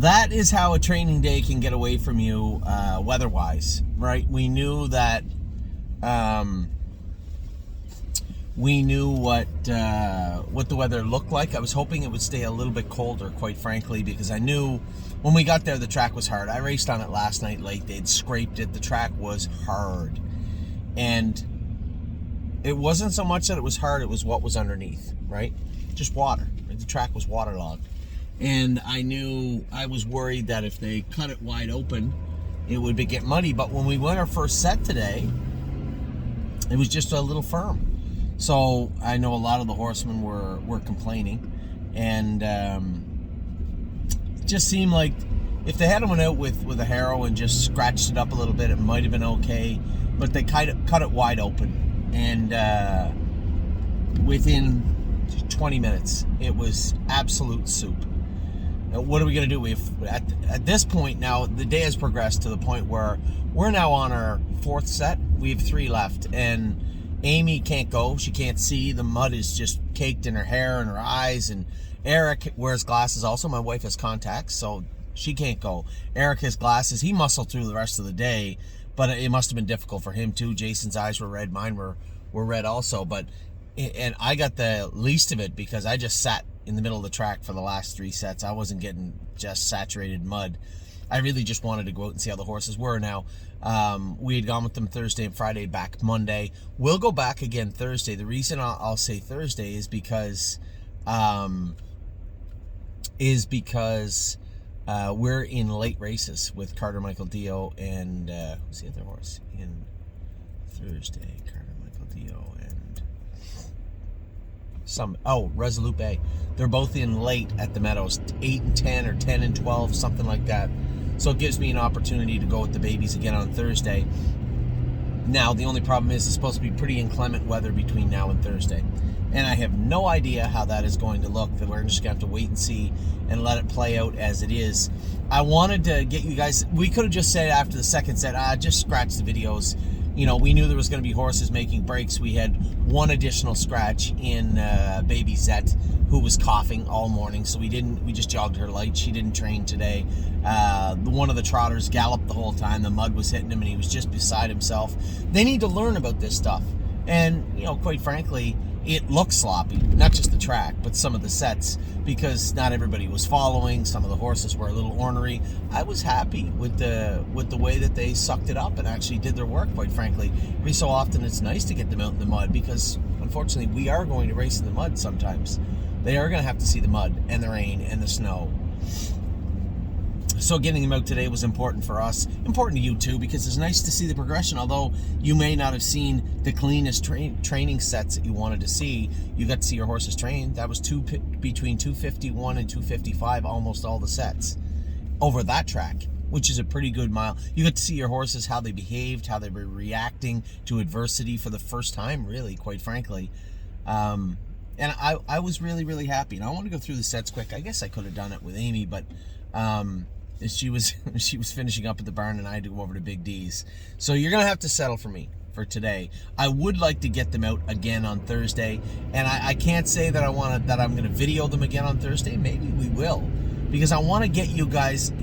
that is how a training day can get away from you, weather-wise, right? We knew that. We knew what the weather looked like. I was hoping it would stay a little bit colder, quite frankly, because I knew when we got there the track was hard. I raced on it last night late. They'd scraped it. The track was hard. And it wasn't so much that it was hard, it was what was underneath, right? Just water. The track was waterlogged. And I was worried that if they cut it wide open, it would get muddy. But when we went our first set today, it was just a little firm. So I know a lot of the horsemen were complaining, and it just seemed like if they had went out with a harrow and just scratched it up a little bit, it might have been okay. But they cut it wide open, and within 20 minutes, it was absolute soup. Now, what are we going to do? At this point now, the day has progressed to the point where we're now on our fourth set. We have 3 left, and Amy can't go. She can't see. The mud is just caked in her hair and her eyes. And Eric wears glasses also. My wife has contacts, so she can't go. Eric has glasses. He muscled through the rest of the day, but it must have been difficult for him too. Jason's eyes were red. Mine were red also. And I got the least of it because I just sat in the middle of the track for the last 3 sets. I wasn't getting just saturated mud. I really just wanted to go out and see how the horses were. Now, we had gone with them Thursday and Friday, back Monday. We'll go back again Thursday. The reason I'll say Thursday is because we're in late races with Carter Michael Dio and who's the other horse in Thursday? Carter Michael Dio and Resolute Bay. They're both in late at the Meadows, 8 and 10 or 10 and 12, something like that. So it gives me an opportunity to go with the babies again on Thursday. Now, the only problem is it's supposed to be pretty inclement weather between now and Thursday. And I have no idea how that is going to look. We're just going to have to wait and see and let it play out as it is. I wanted to get you guys... We could have just said after the second set, just scratch the videos. You know, we knew there was going to be horses making breaks. We had one additional scratch in Baby Zet, who was coughing all morning, so we just jogged her light. She didn't train today. One of the trotters galloped the whole time. The mud was hitting him, and he was just beside himself. They need to learn about this stuff. And, you know, quite frankly, it looked sloppy. Not just the track, but some of the sets, because not everybody was following. Some of the horses were a little ornery. I was happy with the way that they sucked it up and actually did their work, quite frankly. Every so often it's nice to get them out in the mud, because unfortunately we are going to race in the mud sometimes. They are going to have to see the mud and the rain and the snow. So getting them out today was important for us, important to you too, because it's nice to see the progression. Although you may not have seen the cleanest training sets that you wanted to see, you got to see your horses train. That was between 251 and 255, almost all the sets over that track, which is a pretty good mile. You got to see your horses, how they behaved, how they were reacting to adversity for the first time, really, quite frankly. And I was really, really happy. And I want to go through the sets quick. I guess I could have done it with Amy, but she was finishing up at the barn, and I had to go over to Big D's. So you're gonna have to settle for me for today. I would like to get them out again on Thursday, and I can't say that I'm gonna video them again on Thursday. Maybe we will, because I want to get you guys.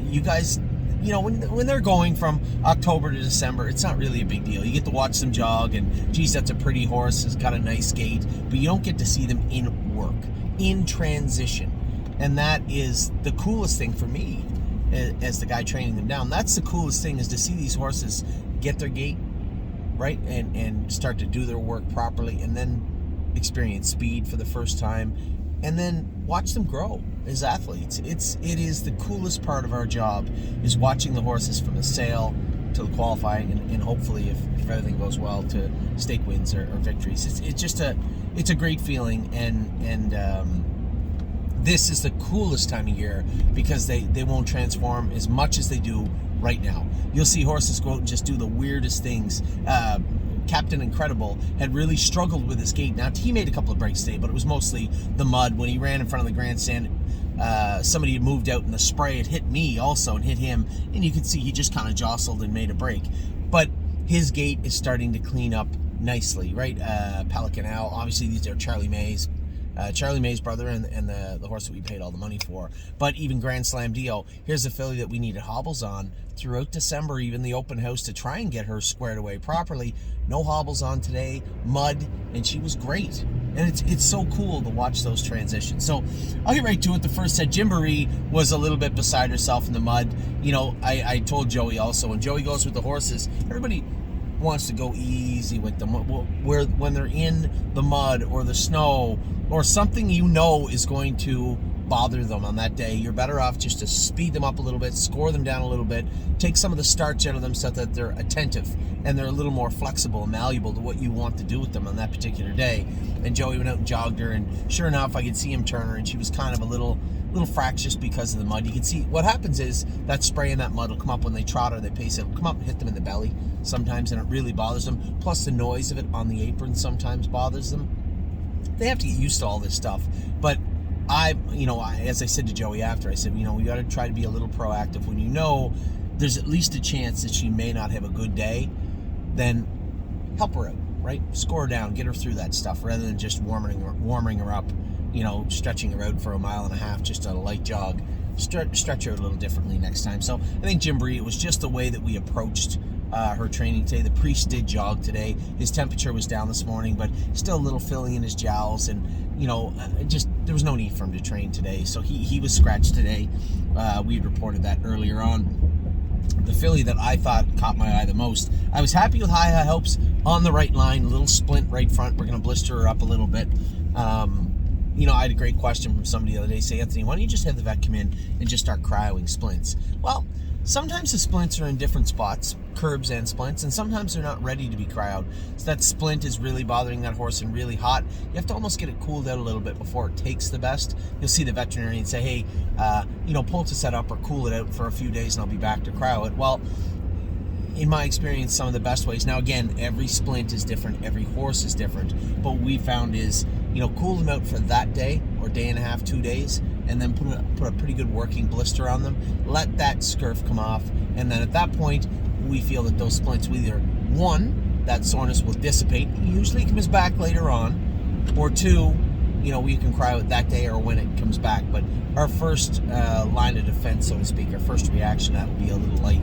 You know, when they're going from October to December, it's not really a big deal. You get to watch them jog, and geez, that's a pretty horse. It's got a nice gait, but you don't get to see them in work, in transition, and that is the coolest thing for me. As the guy training them down, that's the coolest thing, is to see these horses get their gait right and start to do their work properly, and then experience speed for the first time, and then watch them grow as athletes. It is the coolest part of our job, is watching the horses from the sale to the qualifying, and hopefully, if everything goes well, to stake wins or victories. It's a great feeling, and this is the coolest time of year, because they won't transform as much as they do right now. You'll see horses go out and just do the weirdest things. Captain Incredible had really struggled with his gait. Now, he made a couple of breaks today, but it was mostly the mud. When he ran in front of the grandstand, somebody had moved out, and the spray had hit me also and hit him, and you could see he just kind of jostled and made a break. But his gait is starting to clean up nicely, right? Pelican Owl, obviously these are Charlie Mays. Charlie May's brother and the horse that we paid all the money for. But even Grand Slam Dio, here's a filly that we needed hobbles on throughout December, even the open house, to try and get her squared away properly. No hobbles on today, mud, and she was great. And it's so cool to watch those transitions. So I'll get right to it. The first set, Gymboree was a little bit beside herself in the mud. You know, I told Joey also, when Joey goes with the horses, everybody wants to go easy with them. When they're in the mud or the snow or something you know is going to bother them on that day, you're better off just to speed them up a little bit, score them down a little bit, take some of the starch out of them so that they're attentive and they're a little more flexible and malleable to what you want to do with them on that particular day. And Joey went out and jogged her, and sure enough, I could see him turn her, and she was kind of a little fractious because of the mud. You can see what happens is that spray and that mud will come up when they trot or they pace. It'll come up and hit them in the belly sometimes, and it really bothers them. Plus the noise of it on the apron sometimes bothers them. They have to get used to all this stuff. But as I said to Joey after, I said, we got to try to be a little proactive. When you know there's at least a chance that she may not have a good day, then help her out, right? Score her down, get her through that stuff rather than just warming her up, stretching her out for 1.5 miles, just a light jog. Stretch her a little differently next time. So I think Gymboree, it was just the way that we approached her training today. The priest did jog today. His temperature was down this morning, but still a little filling in his jowls, and there was no need for him to train today. So he was scratched today. We had reported that earlier on. The filly that I thought caught my eye the most, I was happy with High Hopes on the right line, a little splint right front. We're going to blister her up a little bit. I had a great question from somebody the other day. Say, Anthony, why don't you just have the vet come in and just start cryoing splints? Well, sometimes the splints are in different spots, curbs and splints, and sometimes they're not ready to be cryoed. So that splint is really bothering that horse and really hot. You have to almost get it cooled out a little bit before it takes the best. You'll see the veterinarian say, hey, poultice up or cool it out for a few days and I'll be back to cryo it. Well, in my experience, some of the best ways. Now, again, every splint is different. Every horse is different. But what we found is, cool them out for that day or day and a half, 2 days, and then put a pretty good working blister on them. Let that scurf come off. And then at that point, we feel that those splints will either, one, that soreness will dissipate. It usually comes back later on. Or two, we can cryo it that day or when it comes back. But our first line of defense, so to speak, our first reaction, that will be a little light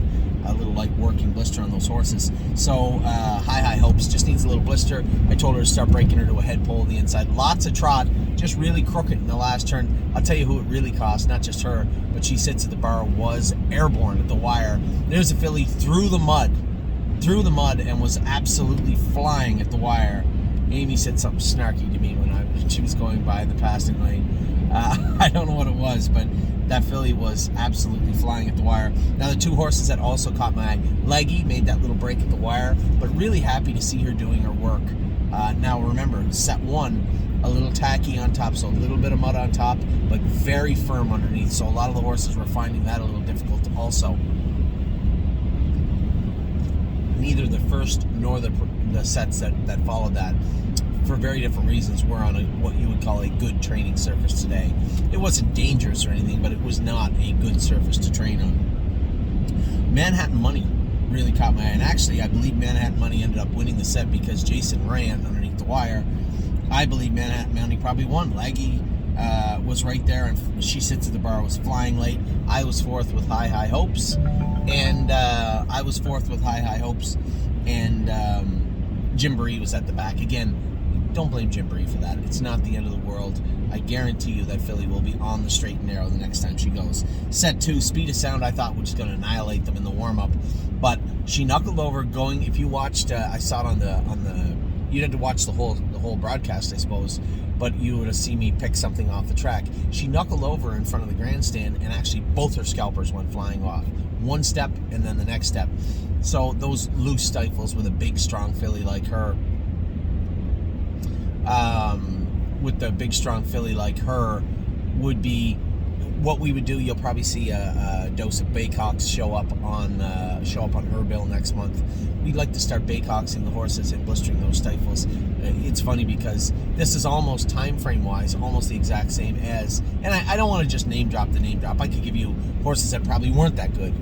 working blister on those horses. So High Hopes just needs a little blister. I told her to start breaking her to a head pole on the inside. Lots of trot, just really crooked in the last turn. I'll tell you who it really cost, not just her, but she sits at the bar, was airborne at the wire. There's a filly through the mud and was absolutely flying at the wire. Amy said something snarky to me when she was going by the passing lane. I don't know what it was, but that filly was absolutely flying at the wire. Now, the two horses that also caught my eye, Leggy made that little break at the wire, but really happy to see her doing her work. Now, remember, set one, a little tacky on top, so a little bit of mud on top, but very firm underneath. So a lot of the horses were finding that a little difficult also. Neither the first nor the sets that followed that, for very different reasons, were on what you would call a good training surface today. It wasn't dangerous or anything, but it was not a good surface to train on. Manhattan Money really caught my eye, and actually I believe Manhattan Money ended up winning the set because Jason ran underneath the wire. I believe Manhattan Money probably won. Leggy was right there, and she sits at the bar, was flying late. I was fourth with High Hopes, and Gymboree was at the back. Again, don't blame Gymboree for that. It's not the end of the world. I guarantee you that filly will be on the straight and narrow the next time she goes. Set 2, Speed of Sound, I thought was going to annihilate them in the warm-up, but she knuckled over going. If you watched, I saw it on the. You had to watch the whole broadcast, I suppose, but you would have seen me pick something off the track. She knuckled over in front of the grandstand, and actually both her scalpers went flying off. One step and then the next step. So those loose stifles with a big, strong filly like her, would be what we would do. You'll probably see a dose of Baycox show up on her bill next month. We'd like to start Baycoxing the horses and blistering those stifles. It's funny because this is almost time frame wise almost the exact same as, and I don't want to just name drop the name drop. I could give you horses that probably weren't that good.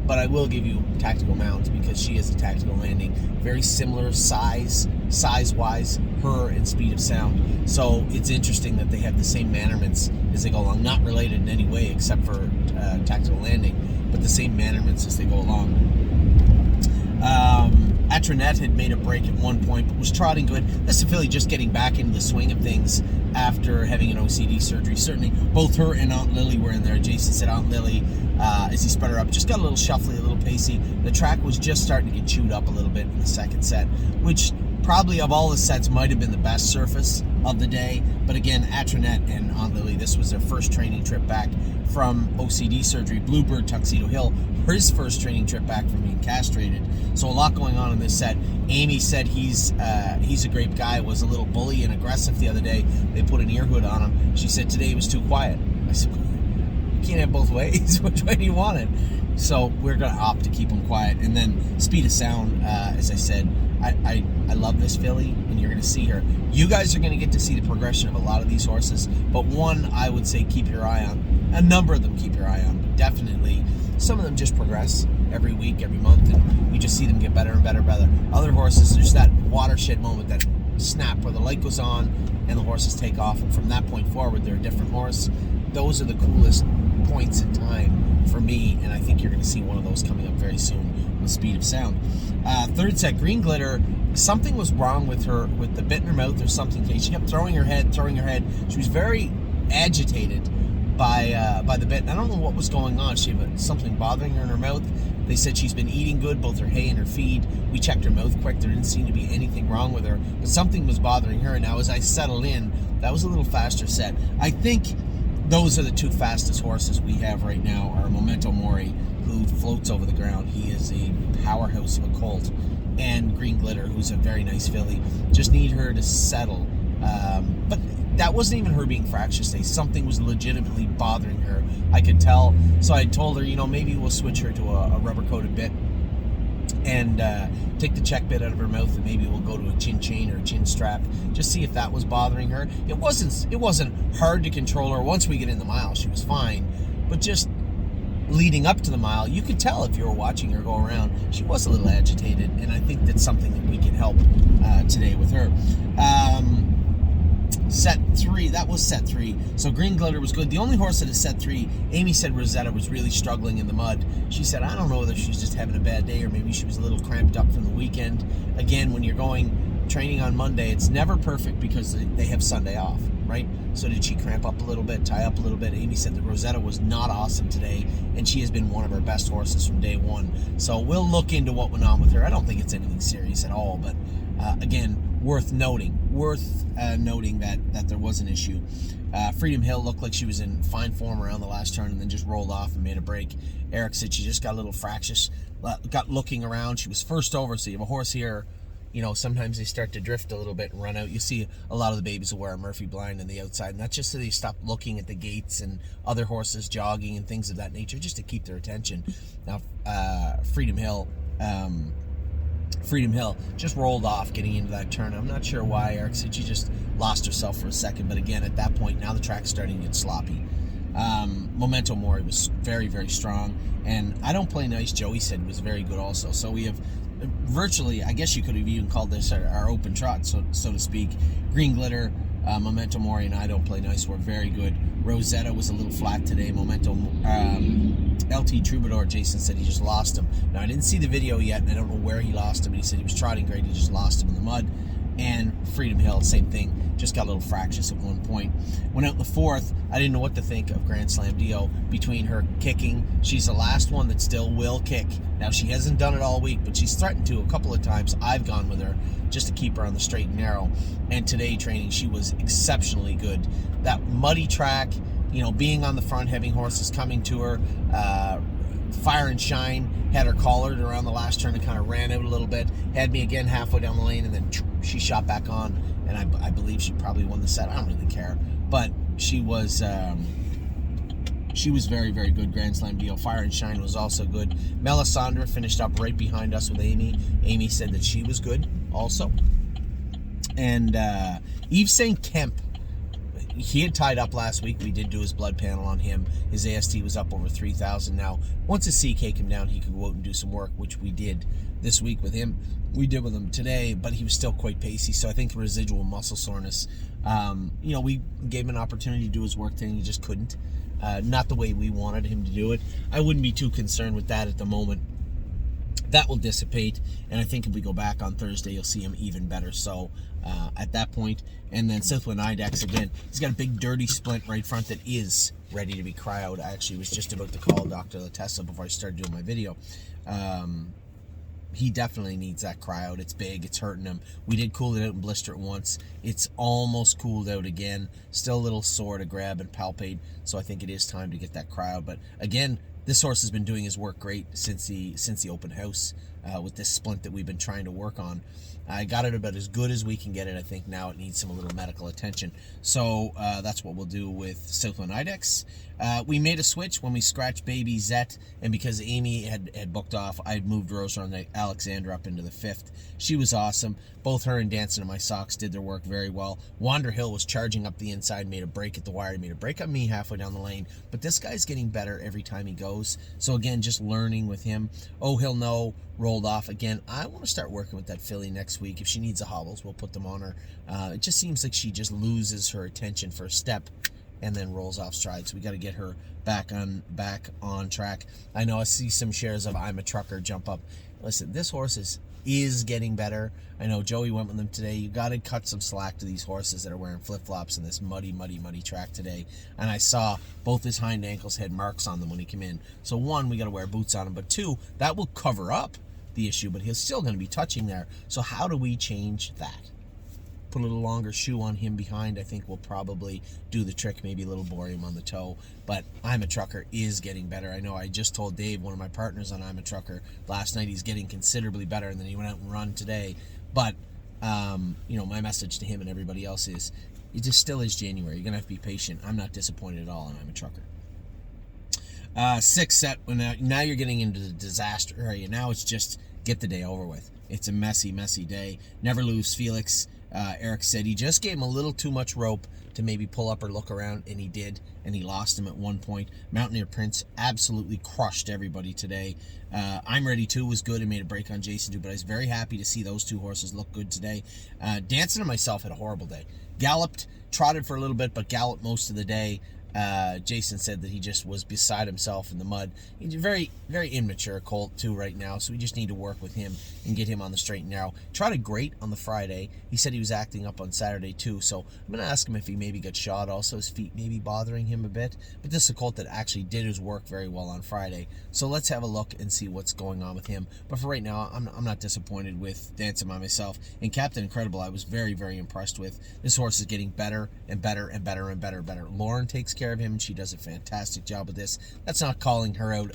but I will give you Tactical Mounds because she is a Tactical Landing. Very similar size-wise, her and Speed of Sound. So it's interesting that they have the same mannerments as they go along. Not related in any way except for Tactical Landing, but the same mannerments as they go along. Atronette had made a break at one point, but was trotting good. This is Philly just getting back into the swing of things after having an OCD surgery. Certainly, both her and Aunt Lily were in there. Jason said Aunt Lily, as he sped her up, just got a little shuffly, a little pacey. The track was just starting to get chewed up a little bit in the second set, which probably of all the sets might have been the best surface of the day. But again, Atronette and Aunt Lily, this was their first training trip back from OCD surgery. Bluebird, Tuxedo Hill, his first training trip back from being castrated. So a lot going on in this set. Amy said he's a great guy, was a little bully and aggressive the other day. They put an ear hood on him. She said today he was too quiet. I said, you can't have both ways. Which way do you want it? So we're going to opt to keep him quiet. And then Speed of Sound, as I said, I love this filly, and you're going to see her. You guys are going to get to see the progression of a lot of these horses, but one I would say keep your eye on. A number of them keep your eye on, but definitely some of them just progress every week, every month, and you just see them get better and better and better. Other horses, there's that watershed moment, that snap where the light goes on and the horses take off, and from that point forward, they're a different horse. Those are the coolest points in time for me, and I think you're going to see one of those coming up very soon with Speed of Sound. Third set, Green Glitter, something was wrong with her, with the bit in her mouth or something. She kept throwing her head. She was very agitated by the bit. I don't know what was going on. She had something bothering her in her mouth. They said she's been eating good, both her hay and her feed. We checked her mouth quick. There didn't seem to be anything wrong with her, but something was bothering her. Now, as I settled in, that was a little faster set. I think those are the two fastest horses we have right now are Memento Mori, who floats over the ground. He is a powerhouse of a colt, and Green Glitter, who's a very nice filly. Just need her to settle. But that wasn't even her being fractious today. Something was legitimately bothering her. I could tell. So I told her, maybe we'll switch her to a rubber-coated bit and take the check bit out of her mouth, and maybe we'll go to a chin chain or a chin strap. Just see if that was bothering her. It wasn't hard to control her. Once we get in the mile, she was fine. But just leading up to the mile, you could tell if you were watching her go around, she was a little agitated, and I think that's something that we can help today with her. Set 3, that was set 3. So Green Glitter was good. The only horse that is set 3, Amy said Rosetta was really struggling in the mud. She said, I don't know whether she's just having a bad day or maybe she was a little cramped up from the weekend. Again, when you're going training on Monday, it's never perfect because they have Sunday off, right? So did she cramp up a little bit, tie up a little bit? Amy said that Rosetta was not awesome today, and she has been one of her best horses from day one. So we'll look into what went on with her. I don't think it's anything serious at all, but again, worth noting that there was an issue. Freedom Hill looked like she was in fine form around the last turn and then just rolled off and made a break. Eric said she just got a little fractious, got looking around. She was first over, so you have a horse here. Sometimes they start to drift a little bit and run out. You see a lot of the babies will wear a Murphy blind on the outside, and that's just so they stop looking at the gates and other horses jogging and things of that nature, just to keep their attention. Now, Freedom Hill just rolled off getting into that turn. I'm not sure why. Eric said she just lost herself for a second, but again, at that point, now the track's starting to get sloppy. Memento Mori was very, very strong, and I Don't Play Nice, Joey said, was very good also. So we have virtually, I guess you could have even called this our open trot, so to speak. Green Glitter, Memento Mori, and I Don't Play Nice were very good. Rosetta was a little flat today. LT Troubadour, Jason said he just lost him. Now, I didn't see the video yet, and I don't know where he lost him, but he said he was trotting great, he just lost him in the mud. And Freedom Hill, same thing, just got a little fractious at one point. Went out in the fourth. I didn't know what to think of Grand Slam Dio between her kicking. She's the last one that still will kick. Now, she hasn't done it all week, but she's threatened to a couple of times. I've gone with her just to keep her on the straight and narrow. And today, training, she was exceptionally good. That muddy track, being on the front, having horses coming to her, Fire and Shine had her collared around the last turn and kind of ran out a little bit, had me again halfway down the lane, and then she shot back on, and I believe she probably won the set. I don't really care, but she was very, very good. Grand Slam Dio. Fire and Shine was also good. Melisandre finished up right behind us with Amy. Amy said that she was good also. And Yves St. Kemp, he had tied up last week. We did do his blood panel on him. His AST was up over 3,000 now. Once his CK came down, he could go out and do some work, which we did this week with him. We did with him today, but he was still quite pacey. So I think residual muscle soreness. We gave him an opportunity to do his work today, and he just couldn't. Not the way we wanted him to do it. I wouldn't be too concerned with that at the moment. That will dissipate, and I think if we go back on Thursday, you'll see him even better. So at that point, and then Southwind IDEX again, he's got a big dirty splint right front that is ready to be cryoed. I actually was just about to call Dr. Latessa before I started doing my video. He definitely needs that cryoed. It's big, it's hurting him. We did cool it out and blister it once. It's almost cooled out again. Still a little sore to grab and palpate, so I think it is time to get that cryoed. But again, this horse has been doing his work great since the open house with this splint that we've been trying to work on. I got it about as good as we can get it. I think now it needs some a little medical attention. So that's what we'll do with Southwind IDEX. We made a switch when we scratched baby Zet, and because Amy had booked off, I had moved Rose on the Alexandra up into the 5th. She was awesome. Both her and Dancing in My Socks did their work very well. Wander Hill was charging up the inside, made a break at the wire, made a break on me halfway down the lane. But this guy's getting better every time he goes. So again, just learning with him. Oh, he'll know. Rolled off again. I want to start working with that filly next week. If she needs the hobbles, we'll put them on her. It just seems like she just loses her attention for a step and then rolls off stride. So we got to get her back on track. I know I see some shares of I'm a Trucker jump up. Listen, this horse is getting better. I know Joey went with them today. You got to cut some slack to these horses that are wearing flip-flops in this muddy track today. And I saw both his hind ankles had marks on them when he came in. So one, we got to wear boots on him. But two, that will cover up the issue, but he's still going to be touching there. So how do we change that? Put a little longer shoe on him behind. I think we'll probably do the trick, maybe a little borium on the toe. But I'm a Trucker is getting better. I know I just told Dave, one of my partners on I'm a Trucker, last night he's getting considerably better, and then he went out and run today. But my message to him and everybody else is, it just still is January. You're going to have to be patient. I'm not disappointed at all, and I'm a Trucker. 6th set, now you're getting into the disaster area. Now it's just get the day over with. It's a messy day. Never Lose Felix. Eric said he just gave him a little too much rope to maybe pull up or look around, and he did, and he lost him at one point. Mountaineer Prince absolutely crushed everybody today. I'm Ready Too was good and made a break on Jason too, but I was very happy to see those two horses look good today. Dancing and Myself had a horrible day. Galloped, trotted for a little bit, but galloped most of the day. Jason said that he just was beside himself in the mud. He's a very, very immature colt too right now, so we just need to work with him and get him on the straight and narrow. Trotted great on the Friday. He said he was acting up on Saturday too, so I'm going to ask him if he maybe got shot also. His feet maybe bothering him a bit, but this is a colt that actually did his work very well on Friday. So let's have a look and see what's going on with him. But for right now, I'm not disappointed with Dancing by Myself. And Captain Incredible, I was very, very impressed with. This horse is getting better and better and better and better and better. Lauren takes care of him, and she does a fantastic job with this. That's not calling her out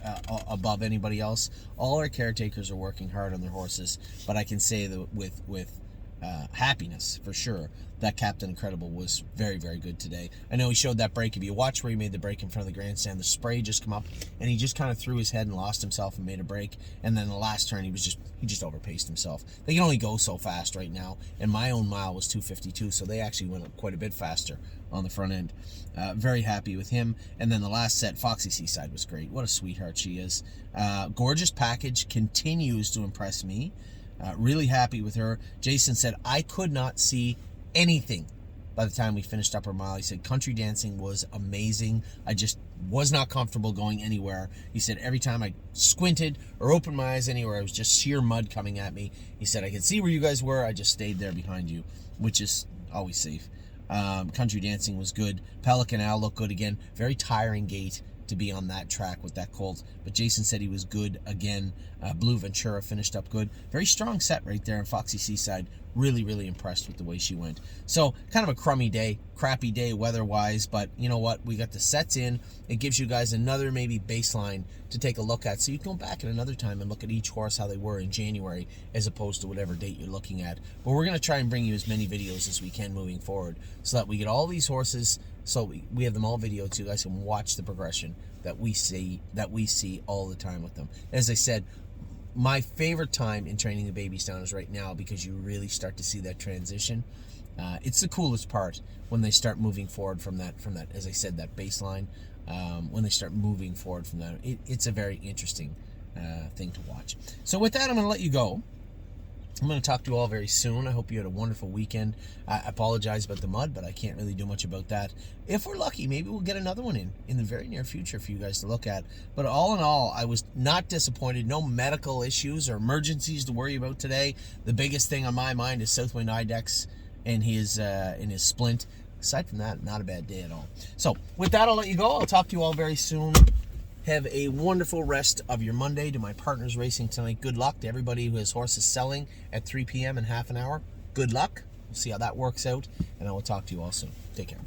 above anybody else. All our caretakers are working hard on their horses, but I can say that with happiness for sure that Captain Incredible was very, very good today. I know he showed that break. If you watch where he made the break in front of the grandstand, the spray just come up and he just kind of threw his head and lost himself and made a break. And then the last turn he just overpaced himself. They can only go so fast right now, and my own mile was 2:52, so they actually went up quite a bit faster on the front end. Very happy with him. And then the last set, Foxy Seaside was great. What a sweetheart she is. Gorgeous Package continues to impress me. Really happy with her. Jason said, I could not see anything by the time we finished up our mile. He said, Country Dancing was amazing. I just was not comfortable going anywhere. He said, every time I squinted or opened my eyes anywhere, it was just sheer mud coming at me. He said, I could see where you guys were. I just stayed there behind you, which is always safe. Country Dancing was good. Pelican Owl looked good again. Very tiring gait to be on that track with that colt, but Jason said he was good again. Blue Ventura finished up good. Very strong set right there in Foxy Seaside. Really, really impressed with the way she went. So kind of a crappy day weather-wise, but you know what? We got the sets in. It gives you guys another maybe baseline to take a look at, so you can go back at another time and look at each horse how they were in January as opposed to whatever date you're looking at. But we're going to try and bring you as many videos as we can moving forward so that we get all these horses, so we have them all videoed so you guys can watch the progression that we see all the time with them. As I said, my favorite time in training the babies down is right now, because you really start to see that transition. It's the coolest part when they start moving forward from that, as I said, that baseline. When they start moving forward from that, it's a very interesting thing to watch. So with that, I'm going to let you go. I'm going to talk to you all very soon. I hope you had a wonderful weekend. I apologize about the mud, but I can't really do much about that. If we're lucky, maybe we'll get another one in the very near future for you guys to look at. But all in all, I was not disappointed. No medical issues or emergencies to worry about today. The biggest thing on my mind is Southwind Idex and his splint. Aside from that, not a bad day at all. So with that, I'll let you go. I'll talk to you all very soon. Have a wonderful rest of your Monday. To my partners racing tonight, good luck. To everybody who has horses selling at 3 p.m. in half an hour, good luck. We'll see how that works out, and I will talk to you all soon. Take care.